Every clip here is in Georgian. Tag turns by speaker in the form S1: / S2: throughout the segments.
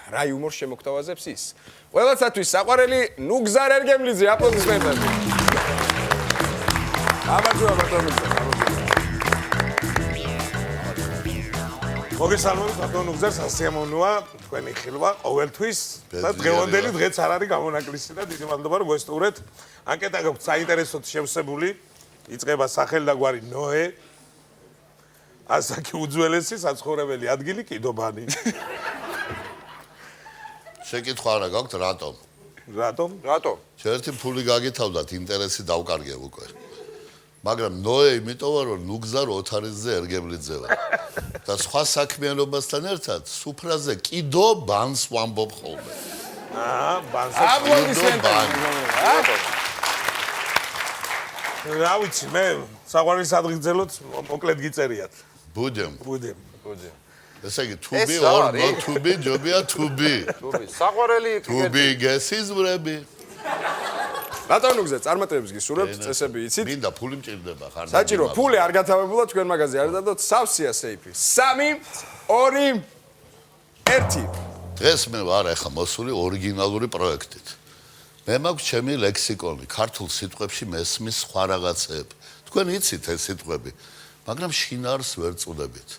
S1: რა იუმორს შემოგთავაზებს ის. ყველაცათვის საყვარელი ნუგზარ ერგემლიძე, აპლოდისმენტები. გამარჯობა ბატონო.
S2: მოგესალმებით ბატონო ნუგზარ, სასიამოვნოა თქვენი ხილვა ყოველთვის და დღევანდელი დღეც არ არის გამონაკლისი და დიდი მადლობა რომ გვესტუმრეთ. ანკეტა გაქვთ საინტერესოდ შევსებული. იწყება სახელი და გვარი ნოე. ასაკი უძველესი საცხოვრებელი ადგილი კიდობანი.
S3: შეკითხვა არა გაქვთ რატომ?
S2: რატომ?
S3: ერთი ფული გაგითავდათ, ინტერესი დავკარგე უკვე. მაგრამ ნოე იმიტომა რომ ნუგზარ ოთარიძე ერგემლიძე ვარ. და სხვა საქმიანობასთან ერთად სუფრაზე კიდო ბანს ვამბობ ხოლმე.
S2: ბანს.
S1: აპლოდისმენტები.
S2: რა ვიცი მე საყვარელი სადღეგრძელოთ მოკლედ გიწერიათ.
S3: ბუდემ. ესე იგი to be or not to be, ჯობია to be.
S1: საყვარელი
S3: to be გესიზმრები.
S1: ბატონო ნუგზარ, წარმატებებს გისურვებთ, წესები იცით?
S3: მინდა ფული მჭირდება ხარ.
S1: საჭირო ფული არ გათავებულა თქვენ მაგაზე არ დადოთ სავსეა სეიფი. 3 2 1
S3: დღეს მე ვარ ახლა მოსული ორიგინალური პროექტით. მე მაქვს ჩემი ლექსიკონი, ქართულ სიტყვებში მესმის სხვა რაღაცეები. თქვენ იცით ეს სიტყვები, მაგრამ შინაარს ვერ წუდებით.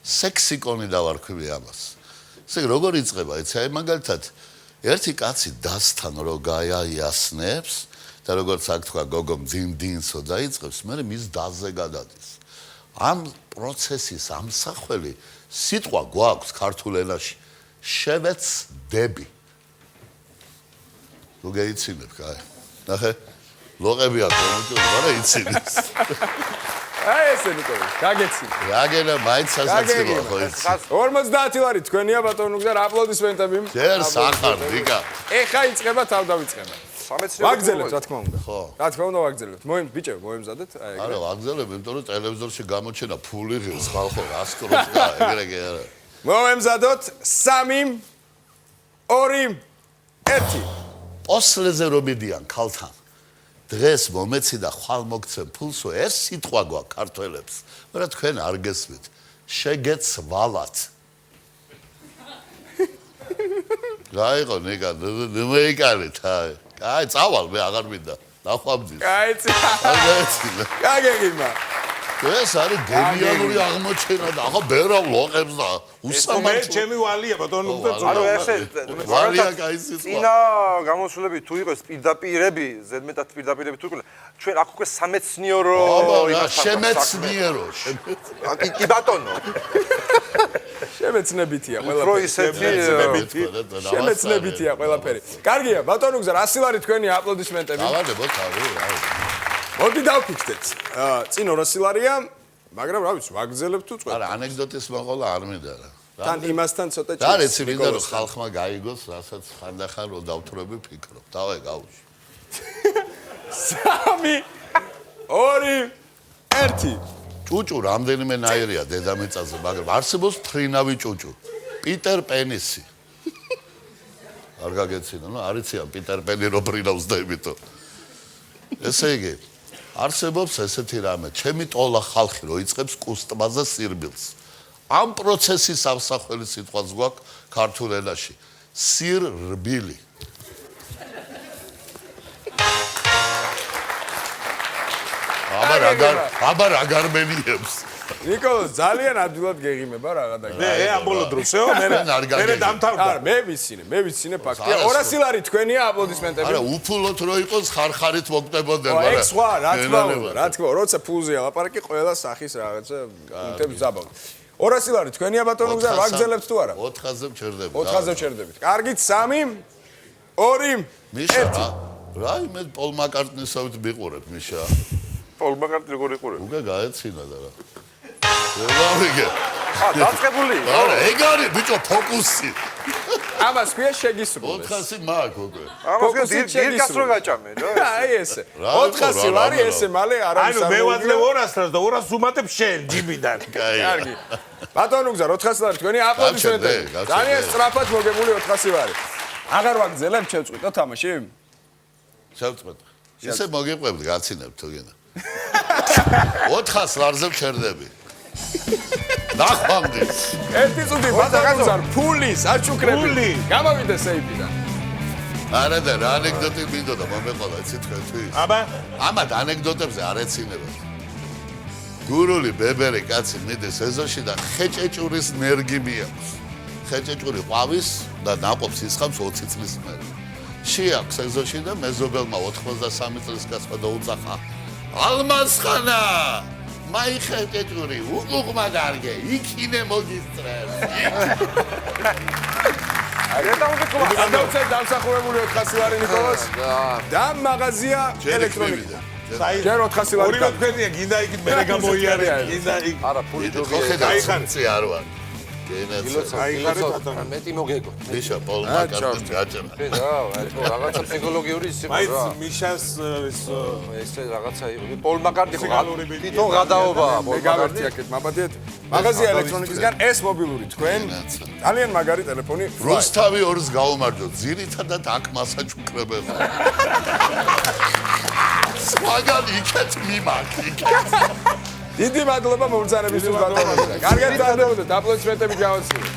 S3: სექსიკონი დავარქვი ამას. ესე როგორ იწყება, იცი, აი მაგალითად ერთი კაცი დასთან რო გაიასნებს და როგორც აქ თქვა გოგო მძინდინსო დაიწყებს, მე მის დაზე გადადის. ამ პროცესის ამსახველი სიტყვა გვაქვს ქართულ ენაში შევეცდები. თუ გაიცინებ, კაი. ნახე, ლოყები აქვს, მაგრამ იცინებს.
S1: აი ესე ნიკოლე, გაგეცინე.
S3: რაგენა მაინც სასაცილოა ხო იცი.
S1: 50 ლარი თქვენია ბატონო ნუგზარ, აპლოდისმენტები.
S3: ჯერ სახარ, რიგა.
S1: ეხა იწყება თავდავიწყება. ვაგზელებთ, რა თქმა უნდა.
S3: ხო.
S1: რა თქმა უნდა ვაგზელებთ. ბიჭო, მოემზადეთ, აი ეგრე.
S3: არა, ვაგზელებ, იმიტომ რომ ტელევიზორში გამოჩენა ფული ღირს ხალხო, ასკროს და ეგრე არა.
S1: მოემზადოთ 3 2 1
S3: პოსლეზე რომ მიდიან ქალთან. დღეს მომეცი და ხვალ მოგცემ ფულსო, ეს სიტყვა გვაქვს ქართველებს. მაგრამ თქვენ არ გესმით. შეგეცვალათ. გაიყო ნიკა, ნმეიკალეთ, აი. აი, წავალ მე აღარ მინდა. ნახვამდის.
S1: კაიცი.
S3: არ გაეცინა.
S1: გაგეგიმა.
S3: ეს არის გენიალური აღმოჩენა და ახლა ბერა ლოყებს და
S2: უსამართლო. ჩემი ვალია ბატონო ნუგზარ.
S4: ანუ ეხე
S3: ვალია კაი სიტყვა.
S4: წინა გამოსვლები თუ იყოს პირდაპირები, ზედმეტად პირდაპირები თუ იყო, ჩვენ აქ უკვე სამეცნიერო
S3: შემეცნიერო.
S4: კი ბატონო.
S1: შემეცნებითია
S4: უფრო
S1: ყველაფერი.
S4: ისეთი
S1: შემეცნებითია ყველაფერი. კარგია, ბატონო ნუგზარ, 100 ლარი თქვენი აპლოდისმენტები.
S3: დავადებო თავი, რა.
S1: მოდი დავფიქრდეთ. წინ 200 ლარია, მაგრამ რა ვიცი, ვაგზელებთ თუ წვეთ.
S3: არა, ანეკდოტის მოყოლა არ მინდა რა.
S1: თან იმასთან ცოტა
S3: და რეცი მინდა რომ ხალხმა გაიგოს, რასაც ხანდახან რო დავთვრები ფიქრობ. დავე გავუშვი.
S1: 3 2 1
S3: ჭუჭუ რამდენიმე ნაირია დედამიწაზე, მაგრამ არსებობს ფრინავი ჭუჭუ. პიტერ პენისი. არ გაგეცინა, ნუ არიციან პიტერ პენი რო ფრინავს და იმიტომ. ესე იგი, არსებობს ესეთი რამე, ჩემი ტოლა ხალხი რო იწყებს კუსტმაზე სირბილს. ამ პროცესის ამსახველი სიტყვაც გვაქვს ქართულ ენაში. სირბილი. აბა რა გარმენიებს.
S1: ნიკოლო, ძალიან ადვილად გეღიმება რაღაცა და.
S2: მე ამ ბოლო დროსეო, მე დამთავრდა.
S1: არა, მე ვიცინე ფაქტია. 200 ლარი თქვენია აპლოდისმენტები.
S3: არა, უფულოთ რო იყოს ხარხარით მოგდებოდნენ,
S1: მაგრამ ეგ სხვა, რა თქმა უნდა, როცა ფულზეა ლაპარაკი, ყველა სახის რაღაცა პუნქტებს ზაბავთ. 200 ლარი თქვენია ბატონო ნუგზარ, ვაგზელებთ თუ არა?
S3: 4-ზე ვჩერდებით.
S1: 4-ზე ვჩერდებით. კარგით, 3 2
S3: მიშა რა იმედ პოლ მაკარტნისავით მიყურებ მიშა.
S4: პოლ მაკარტნი როგორ იყურებ?
S3: უკვე გაეცინა და რა. ვეღარიგე.
S4: დაწყებული.
S3: არა, ეგ არის ბიჭო ფოკუსი.
S1: ამას ქვია შეგისრულეს.
S3: 400 მაგ უკვე.
S4: ამას დირკას რო გაჭამე რა.
S1: აი ესე. 400 ლარი ესე მალე არავის
S2: ანუ მე ვადლე 200 და 200 უმატებ შენ ჯიბიდან.
S1: კარგი. ბატონო ნუგზარ, 400 ლარი თქვენი აპლოდისმენტები. ძალიან სწრაფად მოგებული 400 ლარი. აღარ ვაგზელებ შევწყვიტო თამაში?
S3: შევწყვეტ. ისე მოგიყვებთ, გაცინებთ თუ გინდა. 400 ლარზე ვჩერდები. ნახვამდი.
S1: ერთი წუთი ბატონგზარ ფულის აჩუქრები.
S2: ფული.
S1: გამოვიდე სეიფიდან.
S3: არა და რა ანეკდოტი მინდოდა მომეყოლა იცი თქვენთვის.
S2: აბა
S3: ამათ ანეკდოტებზე არ ეცინებათ. გურული ბებერი კაცი მიდის ეზოში და ხეჭეჭურის ნერგი მიაქვს. ხეჭეჭური ყვავის და ნაყოფს ისხამს 20 წლის მერე. შეაქვს ეზოში და მეზობელმა 83 წლის კაცმა დაუძახა. ალმასხანა! მაი ხეჭეჭური უკუღმა დარგე, იქინე მოგისწრებს.
S1: გადავწერ დამსახურებული 400 ლარი ნიკოლას და მაღაზია ელექტრონიკა. ჯერ 400 ლარი.
S2: ორივე თქვენია გინდა იქით მე გამოიარე. გინდა იქ.
S4: არა, ფული ჯობია.
S3: გაიხარცი არ ვარ.
S2: გაიხარე ბატონო.
S4: მეტი მოგეგო.
S3: მიშა პოლ მაკარტნი აჭერა.
S4: რაღაცა ფსიქოლოგიური ისება
S2: მაიც
S4: რა.
S2: მიშას
S4: ეს რაღაცა პოლ მაკარტნი ხო
S2: ფსიქოლოგიური ბიჭი.
S4: თვითონ გადაობა
S1: მე
S4: პოლ
S1: გავერთი აქეთ მაბადეთ. მაღაზია ელექტრონიკისგან ეს მობილური თქვენ ძალიან მაგარი ტელეფონი.
S3: რუსთავი ორს გაუმარჯო, ძირითადად აქ მასაჩუქრებენ. სხვაგან იქეთ მიმართ, იქეთ.
S1: დიდი მადლობა მობრძანებისთვის ბატონო. კარგად გაგდებოდეთ, აპლოდისმენტები გავაცნობთ.